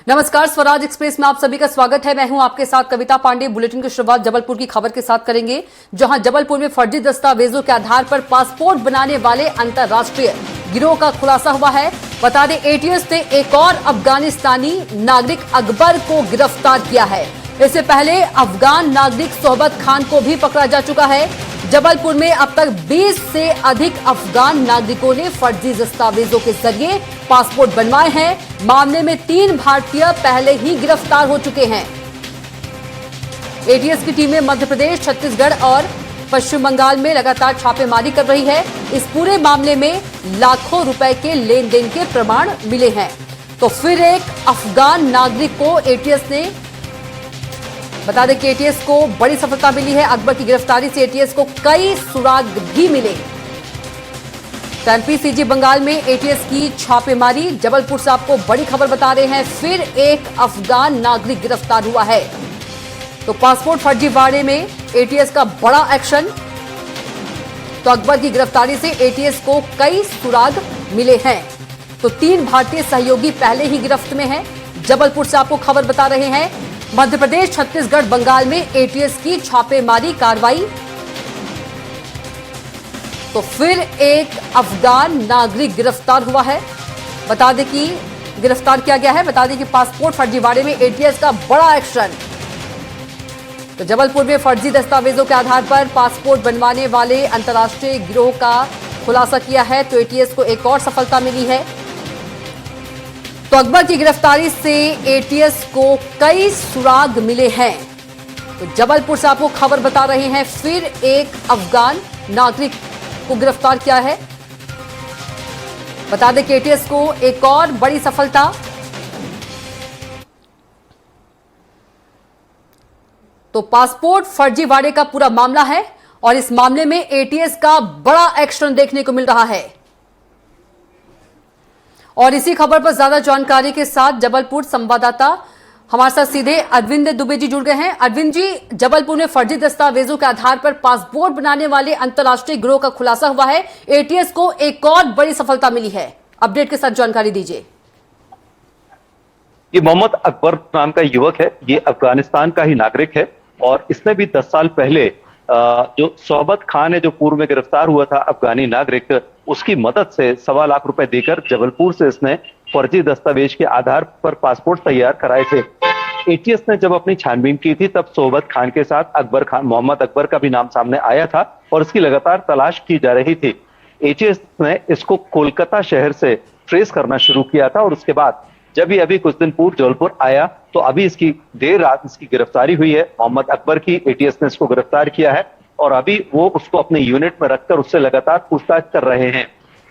नमस्कार, स्वराज एक्सप्रेस में आप सभी का स्वागत है। मैं हूं आपके साथ कविता पांडे। बुलेटिन की शुरुआत जबलपुर की खबर के साथ करेंगे, जहां जबलपुर में फर्जी दस्तावेजों के आधार पर पासपोर्ट बनाने वाले अंतर्राष्ट्रीय गिरोह का खुलासा हुआ है। बता दें, एटीएस ने एक और अफगानिस्तानी नागरिक अकबर को गिरफ्तार किया है। इससे पहले अफगान नागरिक सोहबत खान को भी पकड़ा जा चुका है। जबलपुर में अब तक 20 से अधिक अफगान नागरिकों ने फर्जी दस्तावेजों के जरिए पासपोर्ट बनवाए हैं। मामले में 3 भारतीय पहले ही गिरफ्तार हो चुके हैं। एटीएस की टीमें मध्य प्रदेश, छत्तीसगढ़ और पश्चिम बंगाल में लगातार छापेमारी कर रही है। इस पूरे मामले में लाखों रुपए के लेन देन के प्रमाण मिले हैं। तो फिर एक अफगान नागरिक को एटीएस ने, बता दें कि एटीएस को बड़ी सफलता मिली है। अकबर की गिरफ्तारी से एटीएस को कई सुराग भी मिले। एमपी-सीजी बंगाल में एटीएस की छापेमारी। जबलपुर से आपको बड़ी खबर बता रहे हैं, फिर एक अफगान नागरिक गिरफ्तार हुआ है। तो पासपोर्ट फर्जीवाड़े में एटीएस का बड़ा एक्शन। तो अकबर की गिरफ्तारी से एटीएस को कई सुराग मिले हैं। तो 3 भारतीय सहयोगी पहले ही गिरफ्त में हैं। जबलपुर से आपको खबर बता रहे हैं, मध्य प्रदेश, छत्तीसगढ़, बंगाल में एटीएस की छापेमारी कार्रवाई। तो फिर एक अफगान नागरिक गिरफ्तार हुआ है। बता दें कि गिरफ्तार किया गया है। बता दें कि पासपोर्ट फर्जीवाड़े में एटीएस का बड़ा एक्शन। तो जबलपुर में फर्जी दस्तावेजों के आधार पर पासपोर्ट बनवाने वाले अंतर्राष्ट्रीय गिरोह का खुलासा किया है। तो एटीएस को एक और सफलता मिली है। तो अकबर की गिरफ्तारी से एटीएस को कई सुराग मिले हैं। तो जबलपुर से आपको खबर बता रहे हैं, फिर एक अफगान नागरिक को गिरफ्तार किया है। बता दें कि एटीएस को एक और बड़ी सफलता। तो पासपोर्ट फर्जीवाड़े का पूरा मामला है और इस मामले में एटीएस का बड़ा एक्शन देखने को मिल रहा है। और इसी खबर पर ज्यादा जानकारी के साथ जबलपुर संवाददाता हमारे साथ सीधे अरविंद दुबे जी जुड़ गए हैं। अरविंद जी, जबलपुर में फर्जी दस्तावेजों के आधार पर पासपोर्ट बनाने वाले अंतर्राष्ट्रीय गिरोह का खुलासा हुआ है। एटीएस को एक और बड़ी सफलता मिली है। अपडेट के साथ जानकारी दीजिए। ये मोहम्मद अकबर नाम का युवक है। ये अफगानिस्तान का ही नागरिक है और इसने भी 10 साल पहले जो सोहबत खान है, जो पूर्व में गिरफ्तार हुआ था अफगानी नागरिक, उसकी मदद से 1.25 लाख रुपए देकर जबलपुर से इसने फर्जी दस्तावेज के आधार पर पासपोर्ट तैयार कराए थे। एटीएस ने जब अपनी छानबीन की थी तब सोहबत खान के साथ अकबर खान, मोहम्मद अकबर का भी नाम सामने आया था और इसकी लगातार तलाश की जा रही थी। एटीएस ने इसको कोलकाता शहर से ट्रेस करना शुरू किया था और उसके बाद जब ये अभी कुछ दिन पूर्व जबलपुर आया तो अभी इसकी देर रात इसकी गिरफ्तारी हुई है। मोहम्मद अकबर की एटीएस ने इसको गिरफ्तार किया है और अभी वो उसको अपने यूनिट में रखकर उससे लगातार पूछताछ कर रहे हैं।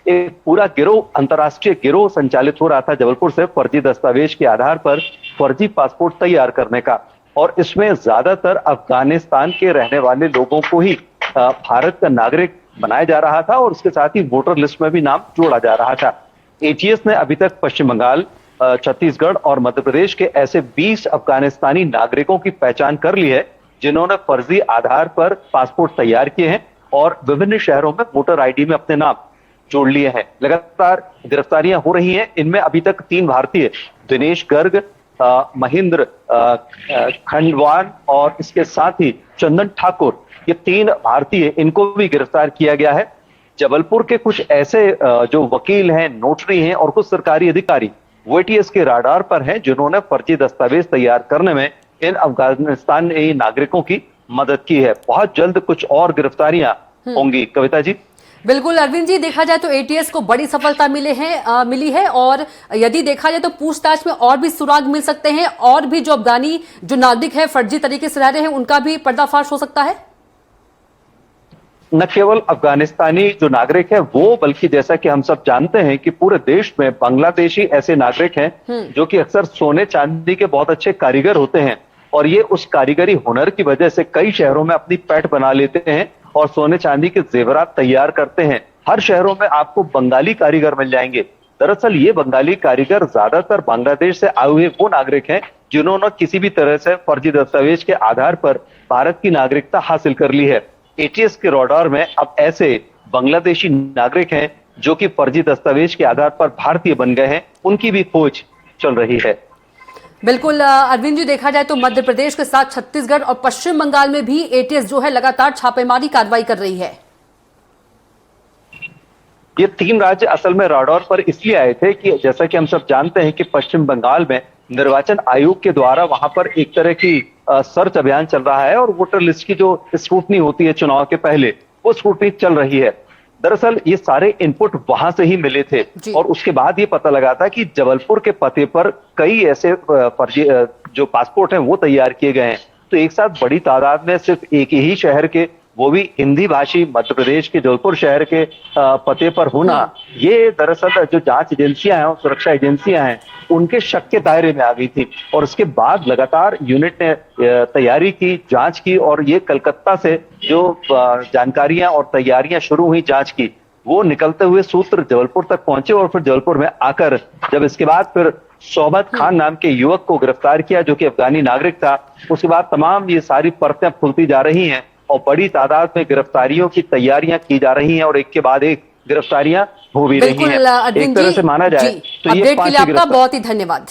एक पूरा गिरोह, अंतर्राष्ट्रीय गिरोह संचालित हो रहा था जबलपुर से फर्जी दस्तावेज के आधार पर फर्जी पासपोर्ट तैयार करने का, और इसमें ज्यादातर अफगानिस्तान के रहने वाले लोगों को ही भारत का नागरिक बनाया जा रहा था और उसके साथ ही वोटर लिस्ट में भी नाम जोड़ा जा रहा था। एटीएस ने अभी तक पश्चिम बंगाल, छत्तीसगढ़ और मध्य प्रदेश के ऐसे 20 अफगानिस्तानी नागरिकों की पहचान कर ली है जिन्होंने फर्जी आधार पर पासपोर्ट तैयार किए हैं और विभिन्न शहरों में वोटर आईडी में अपने नाम जोड़ लिए हैं। लगातार गिरफ्तारियां हो रही हैं। इनमें अभी तक 3 भारतीय, दिनेश गर्ग, महेंद्र खंडवान और इसके साथ ही चंदन ठाकुर, ये 3 भारतीय, इनको भी गिरफ्तार किया गया है। जबलपुर के कुछ ऐसे जो वकील हैं, नोटरी हैं और कुछ सरकारी अधिकारी वो एटीएस के राडार पर हैं जिन्होंने फर्जी दस्तावेज तैयार करने में इन अफगानिस्तानी नागरिकों की मदद की है। बहुत जल्द कुछ और गिरफ्तारियां होंगी। कविता जी। बिल्कुल अरविंद जी, देखा जाए तो एटीएस को बड़ी सफलता मिली है और यदि देखा जाए तो पूछताछ में और भी सुराग मिल सकते हैं और भी जो अफगानी जो नागरिक है फर्जी तरीके से रह रहे हैं उनका भी पर्दाफाश हो सकता है। न केवल अफगानिस्तानी जो नागरिक है वो, बल्कि जैसा कि हम सब जानते हैं कि पूरे देश में बांग्लादेशी ऐसे नागरिक हैं जो कि अक्सर सोने चांदी के बहुत अच्छे कारीगर होते हैं और ये उस कारीगरी हुनर की वजह से कई शहरों में अपनी पैठ बना लेते हैं और सोने चांदी के जेवरात तैयार करते हैं। हर शहरों में आपको बंगाली कारीगर मिल जाएंगे। दरअसल ये बंगाली कारीगर ज्यादातर बांग्लादेश से आए हुए वो नागरिक हैं जिन्होंने किसी भी तरह से फर्जी दस्तावेज के आधार पर भारत की नागरिकता हासिल कर ली है। एटीएस के रडार में अब ऐसे बांग्लादेशी नागरिक हैं जो कि फर्जी दस्तावेज के आधार पर भारतीय बन गए हैं, उनकी भी खोज चल रही है। बिल्कुल अरविंद जी, देखा जाए तो मध्य प्रदेश के साथ छत्तीसगढ़ और पश्चिम बंगाल में भी एटीएस जो है लगातार छापेमारी कार्रवाई कर रही है। ये 3 राज्य असल में राडौर पर इसलिए आए थे कि जैसा कि हम सब जानते हैं कि पश्चिम बंगाल में निर्वाचन आयोग के द्वारा वहां पर एक तरह की सर्च अभियान चल रहा है और वोटर लिस्ट की जो स्क्रूटनी होती है चुनाव के पहले, वो स्क्रूटनी चल रही है। दरअसल ये सारे इनपुट वहां से ही मिले थे और उसके बाद ये पता लगा था कि जबलपुर के पते पर कई ऐसे फर्जी जो पासपोर्ट हैं वो तैयार किए गए हैं। तो एक साथ बड़ी तादाद में सिर्फ एक ही शहर के, वो भी हिंदी भाषी मध्य प्रदेश के जबलपुर शहर के पते पर होना, ये दरअसल जो जांच एजेंसियां हैं और सुरक्षा एजेंसियां हैं उनके शक के दायरे में आ गई थी। और उसके बाद लगातार यूनिट ने तैयारी की, जांच की और ये कलकत्ता से जो जानकारियां और तैयारियां शुरू हुई जांच की, वो निकलते हुए सूत्र जबलपुर तक पहुंचे और फिर जबलपुर में आकर जब इसके बाद फिर सोबत खान नाम के युवक को गिरफ्तार किया जो कि अफगानी नागरिक था, उसके बाद तमाम ये सारी परतें खुलती जा रही हैं और बड़ी तादाद में गिरफ्तारियों की तैयारियां की जा रही हैं और एक के बाद एक गिरफ्तारियां हो भी रही हैं। एक तरह से माना जाए तो ये अपडेट के लिए आपका बहुत ही धन्यवाद।